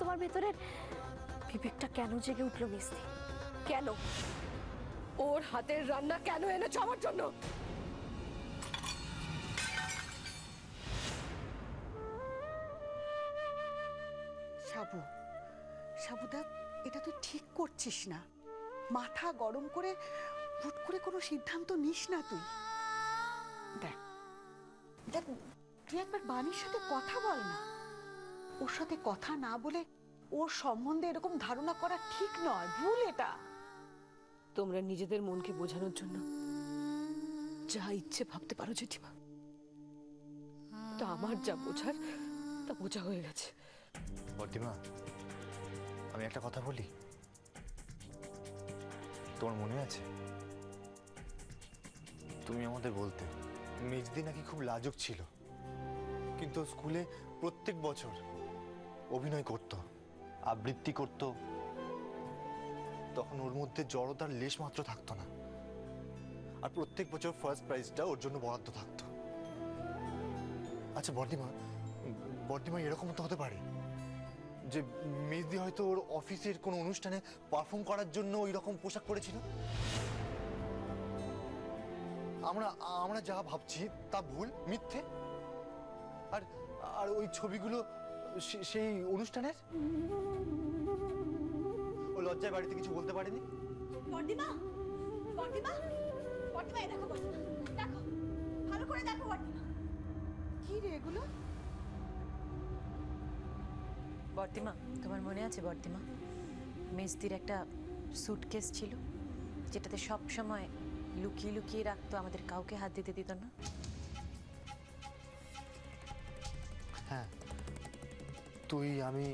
আমার ভেতরের বিবেকটা কেন জেগে উঠলো মিস্তি? কেন ওর হাতের রান্না কেন এনেছো আমার জন্য? সাবু, সাবুদা, এটা তুই ঠিক করছিস না। মাথা গরম করে হুট করে কোনো সিদ্ধান্ত নিস না তুই। দেখ দেখ, তুই একবার বাণীর সাথে কথা বল না। ওর সাথে কথা না বলে ওর সম্বন্ধে এরকম ধারণা করা ঠিক নয়, ভুল এটা। তোমরা নিজেদের মনকে বোঝানোর জন্য যা ইচ্ছে ভাবতে পারো জেঠিমা, তা আমার যা বোঝার তা বোঝা হয়ে গেছে। বর্দিমা, আমি একটা কথা বলি, তোমার মনে আছে তুমি আমাদের বলতে মেজদি নাকি খুব লাজুক ছিল, কিন্তু স্কুলে প্রত্যেক বছর অভিনয় করত, আবৃত্তি করত, তখন ওর মধ্যে জড়তার লেশ মাত্র থাকতো না, আর প্রত্যেক বছর ফার্স্ট প্রাইজটা ওর জন্য বরাদ্দ থাকতো। আচ্ছা বর্দিমা, বর্দিমা এরকম তো হতে পারে যে মেজদি হয়তো ওর অফিসের কোনো অনুষ্ঠানে পারফর্ম করার জন্য ওই রকম পোশাক পরেছিল? আমরা আমরা যা ভাবছি তা ভুল, মিথ্যে। আর আর ওই ছবিগুলো সেই অনুষ্ঠানের, ও লজ্জায় বাড়িতে কিছু বলতে পারেনি। বর্দিমা, বর্দিমা, বর্দিমা, দেখো বর্দিমা, দেখো ভালো করে দেখো বর্দিমা। কি রে এগুলো? বর্দিমা, তোমার মনে আছে বর্দিমা, মেজদির একটা সুটকেস ছিল যেটাতে সব সময় লুকিয়ে লুকিয়ে রাখতো, আমাদের কাউকে হাত দিতে দিত না? হ্যাঁ, তুই আমি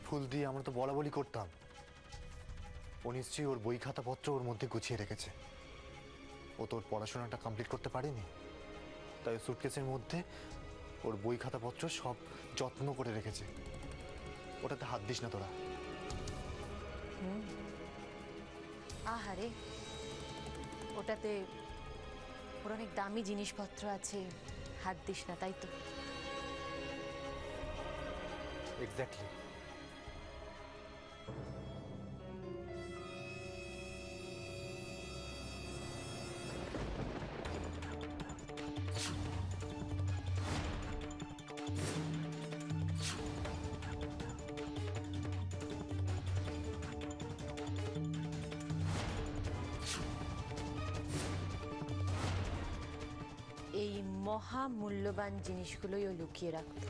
ফুল দিয়ে আমরা তো বলা বলি করতাম। ও নিশ্চয়ই ওর বই খাতাপত্র ওর মধ্যে গুছিয়ে রেখেছে। ও তোর পড়াশোনাটা কমপ্লিট করতে পারেনি, তাই সুটকেসের মধ্যে ওর বই খাতাপত্র সব যত্ন করে রেখেছে। ওটাতে হাত দিস না তোরা। আহারে, ওটাতে ওর অনেক দামি জিনিসপত্র আছে, হাত দিস না, তাই তো? এক্স্যাক্টলি। এই মহা মূল্যবান জিনিসগুলোই ও লুকিয়ে রাখত।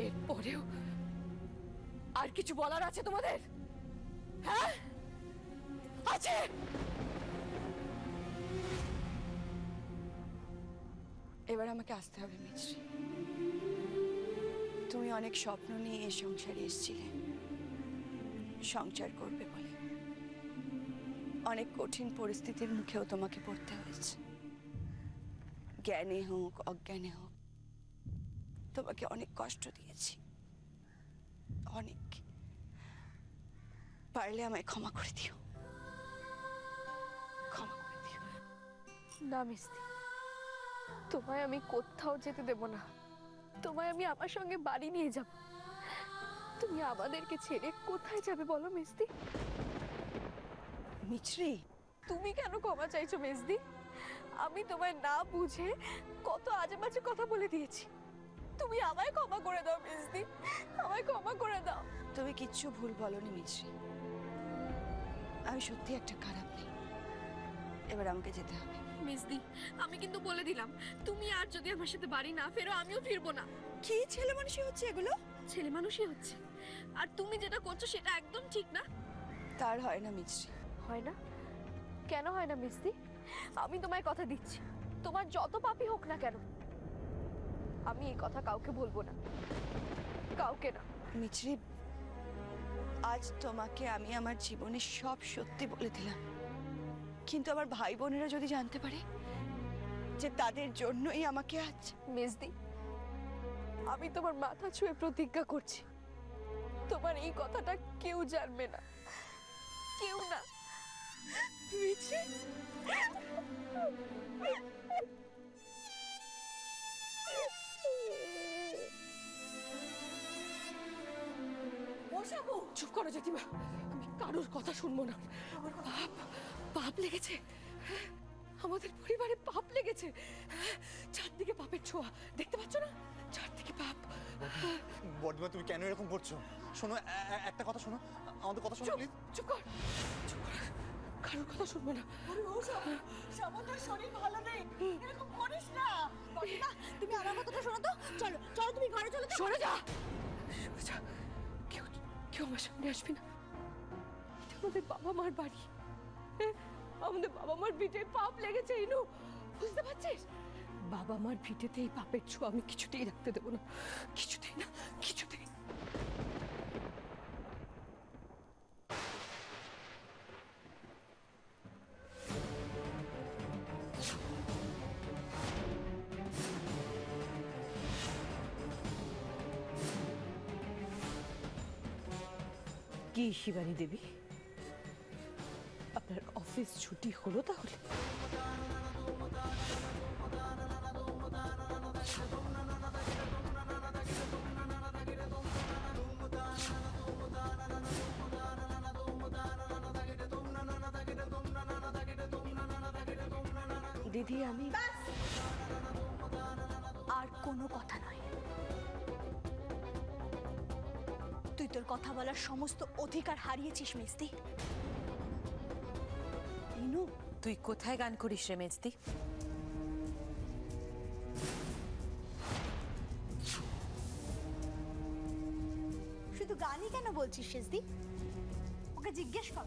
এরপরেও আর কিছু বলার আছে তোমাদের? হ্যাঁ, আছে? এবার আমাকে আসতে হবে মিছরি। তুমি অনেক স্বপ্ন নিয়ে এই সংসারে এসেছিলে, সংসার করবে বলে। অনেক কঠিন পরিস্থিতির মুখেও তোমাকে পড়তে হয়েছে, জ্ঞানে হোক অজ্ঞানে হোক। তোমাকে অনেক কষ্ট দিয়েছি, অনেক। পারলে আমায় ক্ষমা করে দিও, ক্ষমা করে দিও। না মিস্তি, তোমায় আমি কোথাও যেতে দেব না। তোমায় আমি আমার সঙ্গে বাড়ি নিয়ে যাব। তুমি আমাদেরকে ছেড়ে কোথায় যাবে বলো মিস্তি? মিছরি, তুমি কেন ক্ষমা চাইছো মেজদি? আমি তোমায় না বুঝে কত আজে বাজে কথা বলে দিয়েছি। তুমি আমায় ক্ষমা করে দাও মেজদি, আমায় ক্ষমা করে দাও। তুমি কিচ্ছু ভুল বলনি মিছরি। আমি সত্যি একটা খারাপ নেই। এবার আমাকে যেতে হবে। মেজদি, আমি কিন্তু বলে দিলাম, তুমি আর যদি আমার সাথে বাড়ি না ফেরো আমিও ফিরবো না। কি ছেলে মানুষই হচ্ছে এগুলো? ছেলে মানুষই হচ্ছে, আর তুমি যেটা করছো সেটা একদম ঠিক না। তার হয় না মিছরি। হয় না? কেন হয় না মিস্তি? আমি তোমায় কথা দিচ্ছি, তোমার যত পাপই হোক না কেন, আমি এই কথা কাউকে বলবো না, কাউকে না। মিছরি, আজ তোমাকে আমি আমার জীবনের সব সত্যি বলে দিলাম, কিন্তু আমার ভাই বোনেরা যদি জানতে পারে যে তাদের জন্যই আমাকে আজ। মেজদি, আমি তোমার মাথা ছুঁয়ে প্রতিজ্ঞা করছি, তোমার এই কথাটা কেউ জানবে না, কেউ না। মিছি, চুপ করো জেঠিমা, আমি কারোর কথা শুনবো না। পাপ, পাপ লেগেছে, আমাদের পরিবারে পাপ লেগেছে। চারদিকে পাপের ছোঁয়া, দেখতে পাচ্ছ না? চারদিকে পাপ। বর্দিমা, তুমি কেন এরকম করছো? শোনো, একটা কথা শোনো, আমাদের কথা শোনো প্লিজ। চুপ কর, চুপ কর, কারোর কথা শুনবো না। সামুদ্রের শরীর ভালো নেই, এরকম করিস না। তুমি আমার কথাটা শোনো তো। চলো চলো, তুমি ঘরে চলো। সরে যা, সরে যা, কেউ কেউ আমার সামনে আসবি না। এটা আমাদের বাবা মার বাড়ি, হ্যাঁ? আমাদের বাবা মার ভিটে পাপ লেগেছে ইনু, বুঝতে পারছিস? বাবা মার ভিটেতে এই পাপের ছোঁয়া আমি কিছুতেই রাখতে দেবো না, কিছুতেই না, কিছুতেই। কি শিবানী দেবী, আপনার অফিস ছুটি হলো তাহলে? দিদি, আমি আর কোনো কথা নয়। তুই তোর কথা বলার সমস্ত অধিকার হারিয়েছিস মেজদি। ইনু, তুই কোথায় গান করিস রে মেজদি? শুধু গানই কেন বলছিস শেষদি? ওকে জিজ্ঞেস কর,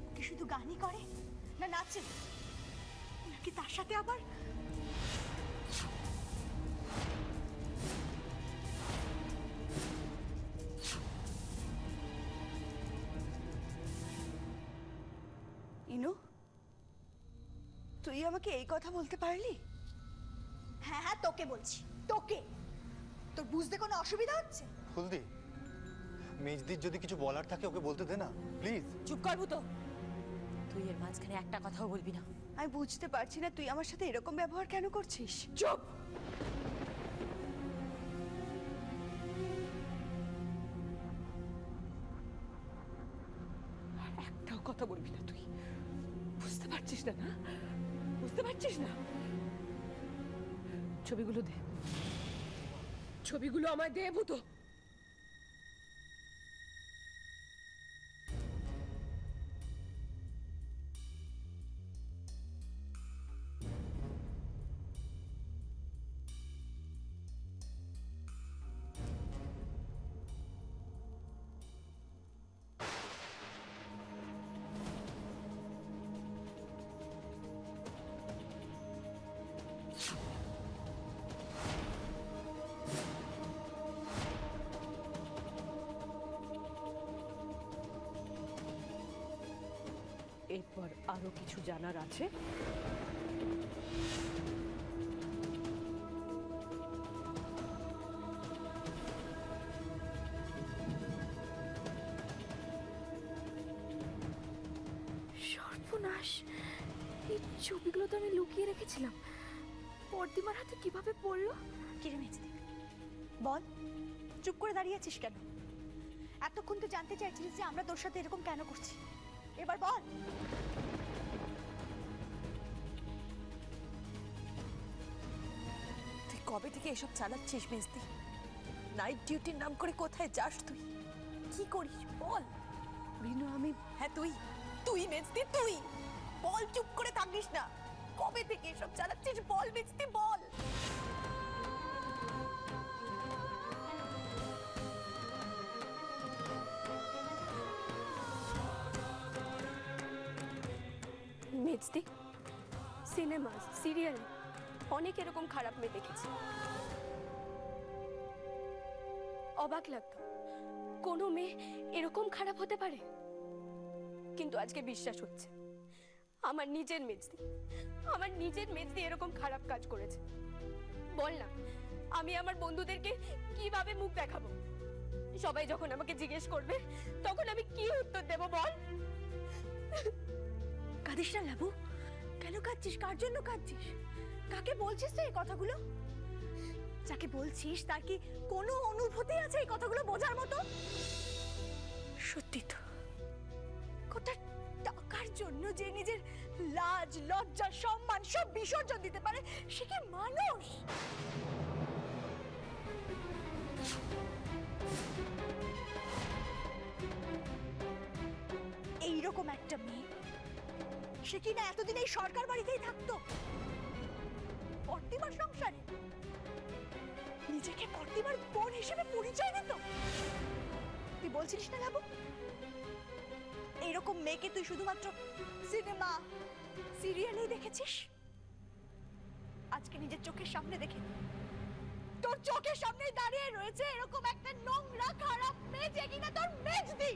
ওকে শুধু গানই করে না নাচে, নাকি তার সাথে আবার ইনু, তুই আমাকে এই কথা বলতে পারলি? হ্যাঁ হ্যাঁ তোকে বলছি, তোকে। তোর বুঝতে কোনো অসুবিধা হচ্ছে? ফুলদি, মেজদির যদি কিছু বলার থাকে ওকে বলতে দে না প্লিজ। চুপ করবো তো, তুই এর মাঝখানে একটা কথাও বলবি না। আমি বুঝতে পারছি না তুই আমার সাথে এরকম ব্যবহার কেন করছিস। চুপ। আর একটাও কথা বলবি না তুই, বুঝতে পারছিস না? না বুঝতে পারছিস না? ছবিগুলো দে, ছবিগুলো আমায় দে ভূতো। এরপর আরো কিছু জানার আছে। সর্বনাশ, এই ছবিগুলো তো আমি লুকিয়ে রেখেছিলাম, পরদিমার হাতে কিভাবে পড়লো? কিরে মেজদি, বল, চুপ করে দাঁড়িয়ে আছিস কেন? এতক্ষণ তো জানতে চাইছিস যে আমরা তোর সাথে এরকম কেন করছি, এবার বল। তুই কবে থেকে এসব চালাচ্ছিস মেজদি? নাইট ডিউটির নাম করে কোথায় যাস তুই? কি করিস বল। বিনু, আমি হ্যাঁ তুই, তুই মেজদি তুই বল, চুপ করে থাকিস না। কবে থেকে এসব চালাচ্ছিস বল মেজদি, বল। মেজদি, সিনেমা সিরিয়ালে অনেক এরকম খারাপ মেয়ে দেখেছি, অবাক লাগতো কোনো মেয়ে এরকম খারাপ হতে পারে? কিন্তু আজকে বিশ্বাস হচ্ছে আমার নিজের মেজদি এরকম খারাপ কাজ করেছে। বল না, আমি আমার বন্ধুদেরকে কিভাবে মুখ দেখাবো? সবাই যখন আমাকে জিজ্ঞেস করবে তখন আমি কি উত্তর দেব বল? কাঁদিস না লাবু, কেন কাঁদছিস? কার জন্য কাঁদছিস? কাকে বলছিস তুই এই কথাগুলো? যাকে বলছিস তার কি কোনো অনুভূতি আছে এই কথাগুলো বোঝার মতো? সত্যি তো, কোটা টাকার জন্য যে নিজের লাজ, লজ্জা, সম্মান সব বিসর্জন দিতে পারে, সে কি মানুষ? এইরকম একটা মেয়ে, সে কি না এতদিন এই সরকার বাড়িতেই থাকতো, পর্তিমার সংসারে নিজেকে পর্তিমার বোন হিসেবে পরিচয় দিত? তুই বলছিলিস না লাবু, এইরকম মেয়েকে তুই শুধুমাত্র সিনেমা, সিরিয়ালেই দেখেছিস? আজকে নিজের চোখের সামনে দেখে, তোর চোখের সামনে দাঁড়িয়ে রয়েছে এরকম একটা নোংরা খারাপ মেয়ে, যে কিনা তোর মেজদি।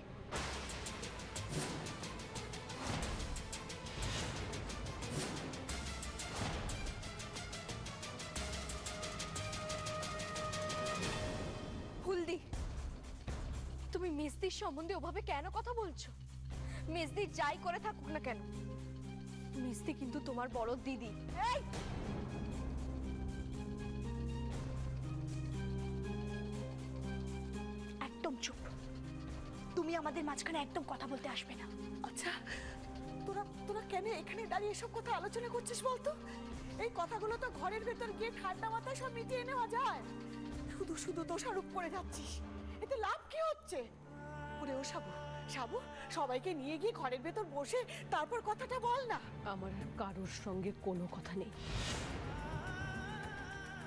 ফুলদি, তুমি মেজদির সম্বন্ধে ওভাবে কেন কথা বলছো? মেজদি যাই করে থাকুক না কেন, মেজদি কিন্তু তোমার বড় দিদি। এই, একদম চুপ। তুমি আমাদের মাঝখানে একদম কথা বলতে আসবে না। আচ্ছা, তোরা তোরা কেন এখানে দাঁড়িয়ে এসব কথা আলোচনা করছিস বলতো? এই কথাগুলো তো ঘরের ভেতর গিয়ে ঠান্ডা মাথায় সব মিটিয়ে নেওয়া যায়। শুধু শুধু দোষারোপ করে যাচ্ছিস, এতে লাভ কি হচ্ছে? ওরে ও সাবু, সাবু, সবাইকে নিয়ে গিয়ে ঘরের ভেতর বসে তারপর কথাটা বল না। আমার আর কারোর সঙ্গে কোনো কথা নেই।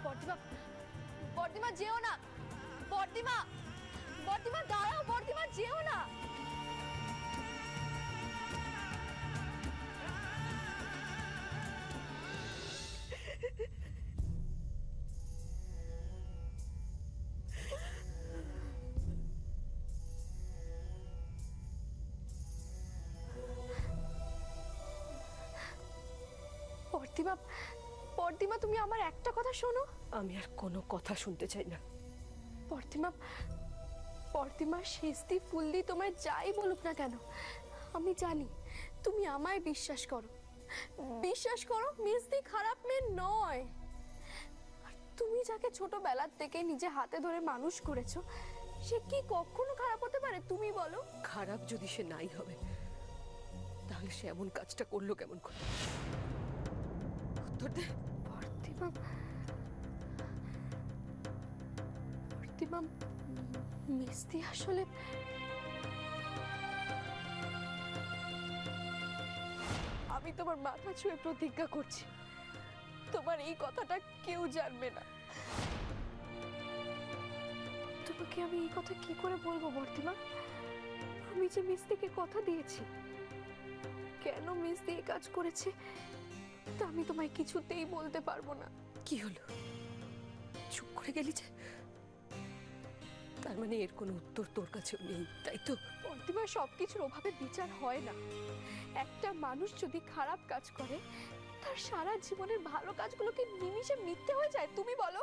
বর্দিমা, বর্দিমা যেও না। বর্দিমা, বর্দিমা দাঁড়াও। বর্দিমা যেও না। বর্দিমা, বর্দিমা তুমি আমার একটা কথা শোনো। আমি আর কোনো কথা শুনতে চাই না। বর্দিমা, বর্দিমা, শেষদি ফুলদি তোমায় যাই বলুক না কেন, আমি জানি তুমি আমায় বিশ্বাস করো। বিশ্বাস করো, মেজদি খারাপ মেয়ে নয়। আর তুমি যাকে ছোটবেলার থেকে নিজে হাতে ধরে মানুষ করেছো, সে কি কখনো খারাপ হতে পারে? তুমি বলো। খারাপ যদি সে নাই হবে, তাহলে সে এমন কাজটা করলো কেমন করে? উত্তর দে। বর্দিমা, বর্দিমা, মেজদি আসলে আমি তোমার মাথা ছুঁয়ে প্রতিজ্ঞা করছি, তোমার এই কথাটা কেউ জানবে না। তোমাকে আমি এই কথা কি করে বলবো বর্দিমা? আমি যে মেজদিকে কথা দিয়েছি, কেন মেজদি এই কাজ করেছে তা আমি তোমায় কিছুতেই বলতে পারবো না। কি হলো? চুপ করে গেলি যে? তার মানে এর কোনো উত্তর তোর কাছেও নেই, তাই তো? বর্দিমা, সবকিছুর অভাবে বিচার হয় না। একটা মানুষ যদি খারাপ কাজ করে, তার সারা জীবনের ভালো কাজগুলোকে নিমিষে মিথ্যে হয়ে যায়। তুমি বলো।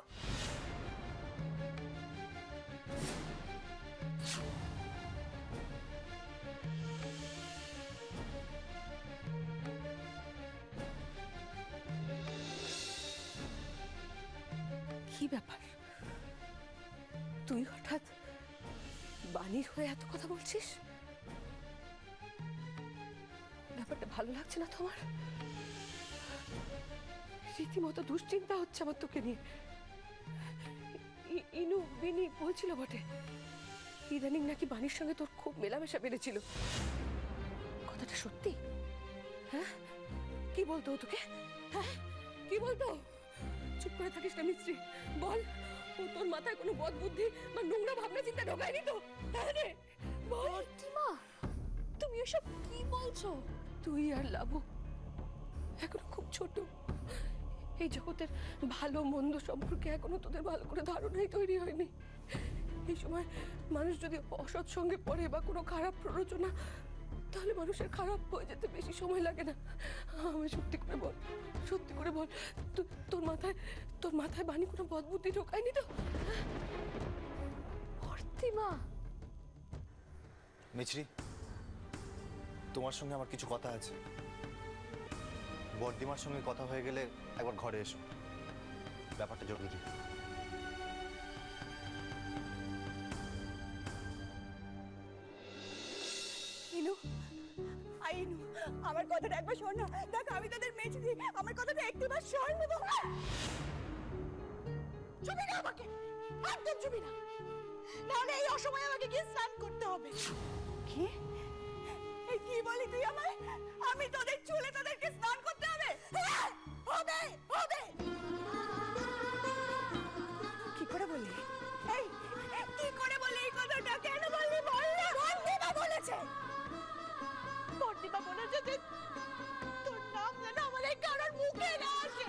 কি ব্যাপার? তুই হঠাৎ বাণীর হয়ে এত কথা বলছিস? ব্যাপারটা ভালো লাগছে না তোমার? রীতিমতো দুশ্চিন্তা হচ্ছে আমার তোকে নিয়ে। ইনু বিনি বলছিল বটে, ইদানিং নাকি বাণীর সঙ্গে তোর খুব মেলামেশা বেড়েছিল। কথাটা সত্যি? হ্যাঁ, কি বলতো ও তোকে? হ্যাঁ, কি বলতো? চুপ করে থাকিস না মিস্ত্রি, বল। ও তোর মাথায় কোনো বদ বুদ্ধি বা নোংরা ভাবনা চিন্তা ঢোকায়নি তো? হ্যাঁ রে, বল। বর্দিমা, তুমি এসব কি বলছো? তুই আর লাবু এখনো খুব ছোট। এই জগতের ভালো মন্দ সম্পর্কে এখনো তোদের ভালো করে ধারণাই তৈরি হয়নি। এই সময় মানুষ যদি অসৎ সঙ্গে পড়ে বা কোনো খারাপ প্ররোচনা, তাহলে মানুষের খারাপ হয়ে যেতে বেশি সময় লাগে না। আমি সত্যি করে বল, সত্যি করে বল, তোর মাথায় বানি কোনো বদবুদ্ধি ঢোকায়নি তো? ভর্তিমা, মিছরি, তোমার সঙ্গে আমার কিছু কথা আছে। বর্দিমার সঙ্গে কথা হয়ে গেলে একবার ঘরে এসো, ব্যাপারটা জরুরি। ইনু, আইনু, আমার কথাটা একবার শোন না। দেখ, আমি তোদের মেয়েছি, আমার কথাটা একটুবার শোন না। চুপি না আমাকে, একদম চুপি না, নাহলে এই অসময়ে আমাকে গিয়ে স্নান করতে হবে। কি? এই কি বলি তুই আমায়? আমি তোদের চুলে তোদেরকে স্নান করতে হবে? হ্যাঁ, হবে, হবে। কি করে বললি? এই কি করে বললি এই কথাটা? কেন বললি বল না? বর্দিমা বলেছে, বর্দিমা বলেছে যে তোর নাম যেন আমাদের কারোর মুখে না আসে,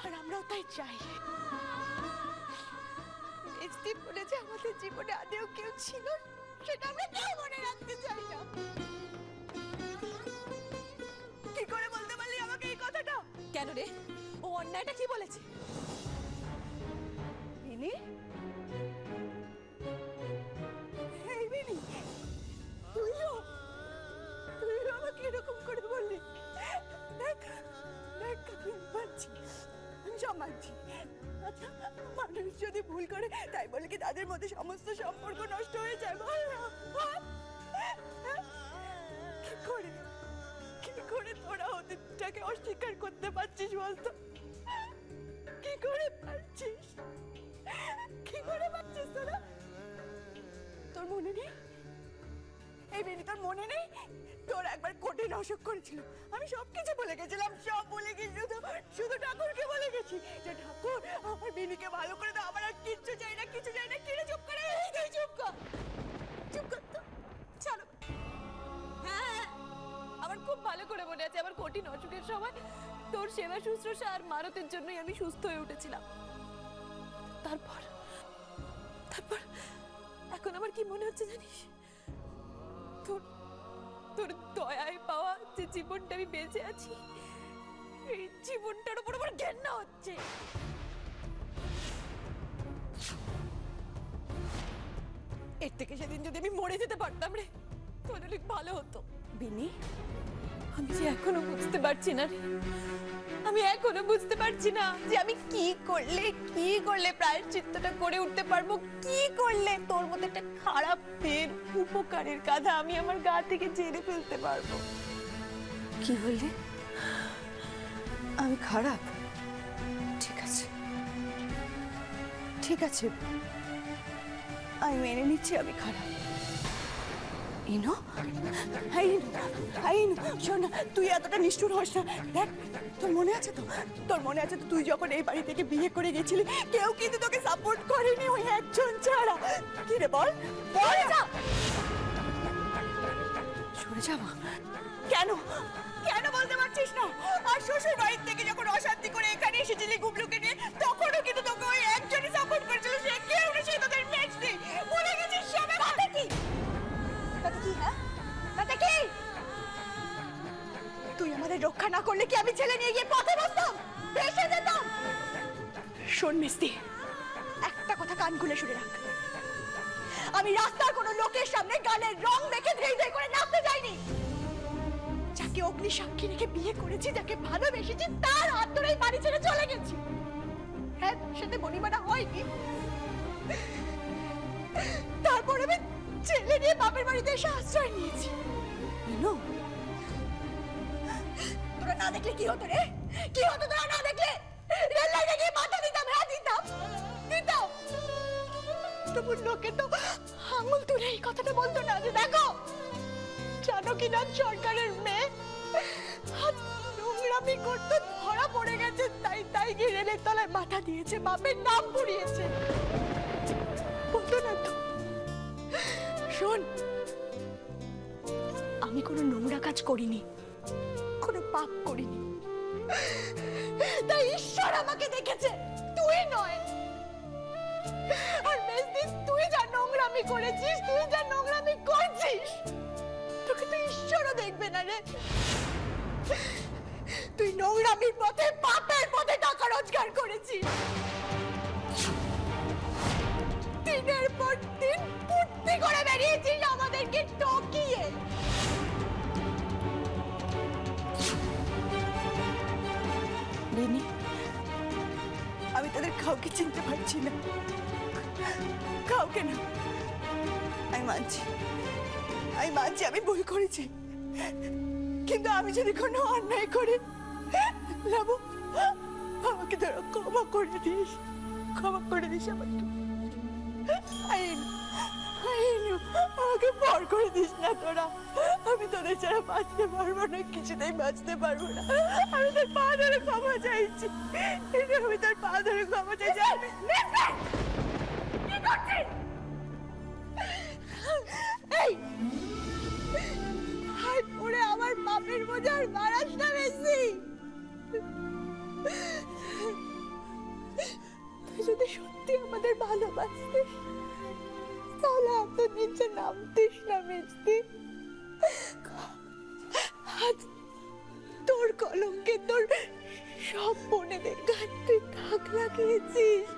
আর আমরাও তাই চাই। মিষ্টি বলেছে আমাদের জীবনে আদেও কেউ ছিল, সেটা আমরা কেউ মনে রাখতে চাই না। কি করে বলতে পারলি আমাকে এই কথাটা? কেন রে, ও অন্যায়টা কি বলেছে? মিনি, এই মিনি, তুইও আমাকে এরকম করে বললি? দেখ দেখ, আমি মানছি, আমি সব মানছি। আচ্ছা, মানুষ যদি ভুল করে তাই বলে কি তাদের মধ্যে সমস্ত সম্পর্ক নষ্ট হয়ে যায়? বল না, বল। কি করে তোরা ওদেরটাকে অস্বীকার করতে পারছিস বলতো? কি করে পারছিস? কি করে পারছিস তোরা? তোর মনে নেই? এই বেনি, তোর মনে নেই? তোর একবার কঠিন অসুখ করেছিল, আমি সবকিছু বলে গেছিলাম, সব বলে গেছি, শুধু ঠাকুরকে বলে গেছি যে ঠাকুর আমার বেনিকে ভালো করে দাও, আমার আর কিচ্ছু চাই না, কিছু চাই না। কিরে চুপ করে? তুই চুপ কর, চুপ কর তো, চলো। হ্যাঁ, আমার খুব ভালো করে মনে আছে, আমার কঠিন অসুখের সময় তোর সেবা শুশ্রূষা আর মারতের জন্যই আমি সুস্থ হয়ে উঠেছিলাম। তারপর তারপর এখন আমার কি মনে হচ্ছে জানিস? তোর দয়ায় পাওয়া যে জীবনটা আমি বেঁচে আছি, এই জীবনটার উপর আমার ঘেন্না হচ্ছে। এর থেকে সেদিন যদি আমি মরে যেতে পারতাম রে, তাহলে অনেক ভালো হতো। বিনি, আমি যে এখনো বুঝতে পারছি না রে, আমি এখনো বুঝতে পারছি না যে আমি কি করলে প্রায়শ্চিত্তটা করে উঠতে পারবো, কি করলে তোর মতো একটা খারাপ মেয়ের উপকারের কাঁধা আমি আমার গা থেকে ঝেড়ে ফেলতে পারবো। কি বললি? আমি খারাপ? ঠিক আছে, ঠিক আছে, আমি মেনে নিচ্ছি আমি খারাপ। ইনো, শোন না, তুই এতটা নিষ্ঠুর হোস না। দেখ, তোর মনে আছে তো, তুই যখন এই বাড়ি থেকে বিয়ে করে গেছিলি, কেউ কিন্তু তোকে সাপোর্ট করেনি, ওই একজন ছাড়া। কি রে বল, বল না। সরে যাবো কেন? কেন বলতে পারছিস না? আর শ্বশুর বাড়ির থেকে যখন অশান্তি করে এখানে এসেছিলি গুবলুকে নিয়ে, তখনও কিন্তু তোকে ওই একজনই সাপোর্ট করেছিল, সে কেউ না, সে তোদের মেজদি। ভুলে গেছিস সবে? তাতে কি? হ্যাঁ, তাতে কি? তুই আমাদের রক্ষা না করলে কি আমি ছেলে নিয়ে গিয়ে পথে বসতাম, ভেসে যেতাম? শোন মিস্তি, একটা কথা কান খুলে শুনে রাখ, আমি রাস্তার কোনো লোকের সামনে গানের রং দেখে ধেই ধেই করে নাচতে যাইনি। যাকে অগ্নি সাক্ষী রেখে বিয়ে করেছি, যাকে ভালোবেসেছি, তার হাত ধরেই বাড়ি ছেড়ে চলে গেছি। হ্যাঁ, সাথে বনিমানা হয়নি। তারপরে আমি ছেলে নিয়ে বাপের বাড়িতে এসে আশ্রয় নিয়েছি। তোরা না দেখলে কি হতো রে? কি হতো তোরা না দেখলে? রেল লাইনে গিয়ে মাথা দিতাম, হ্যাঁ দিতাম। তবু লোকে তো আঙুল তুলে এই কথাটা বলতো না যে দেখো জানকীনাথ সরকারের মেয়ে নোংরামি করতে ধরা পড়ে গেছে, তাই গিয়ে রেলের তলায় মাথা দিয়েছে, বাপের নাম পুড়িয়েছে। বলতো না তো? শোন, আমি কোনো নোংরা কাজ করিনি, কোনো পাপ করিনি, তাই ঈশ্বর আমাকে দেখেছে, তুই নয়। আর মেজদি তুই যা নোংরামি করেছিস, তুই যা নোংরামি করছিস, তোকে তো ঈশ্বরও দেখবে না রে। তুই নোংরামির পথে, পাপের পথে টাকা রোজগার করেছিস, দিনের পর দিন ফুর্তি করে বেরিয়েছিস আমাদেরকে টকিয়ে। আমি তাদের কাউকে চিনতে পারছি না, কাউকে না। আমি মানছি আমি ভুল করেছি, কিন্তু আমি যদি কোনো অন্যায় করি, লাবু আমাকে ধরো ক্ষমা করে দিস আমাকে। আমাকে পর করে দিস না তোরা, আমি তোদের ছাড়া বাঁচতে পারবো না, কিছুতেই বাঁচতে পারবো না। আমি তোর পা ধরে ক্ষমা চাইছি, আমি তোর পা ধরে ক্ষমা চাইছি। এই হাত পড়ে আমার পাপের বোঝার বাড়াস না বেশি। তুই যদি সত্যি আমাদের ভালোবাসতিস তাহলে এত নিচে নামতিস না মেজদি। আজ তোর কলঙ্কে তোর সব বোনেদের গায়ে তুই দাগ লাগিয়েছিস।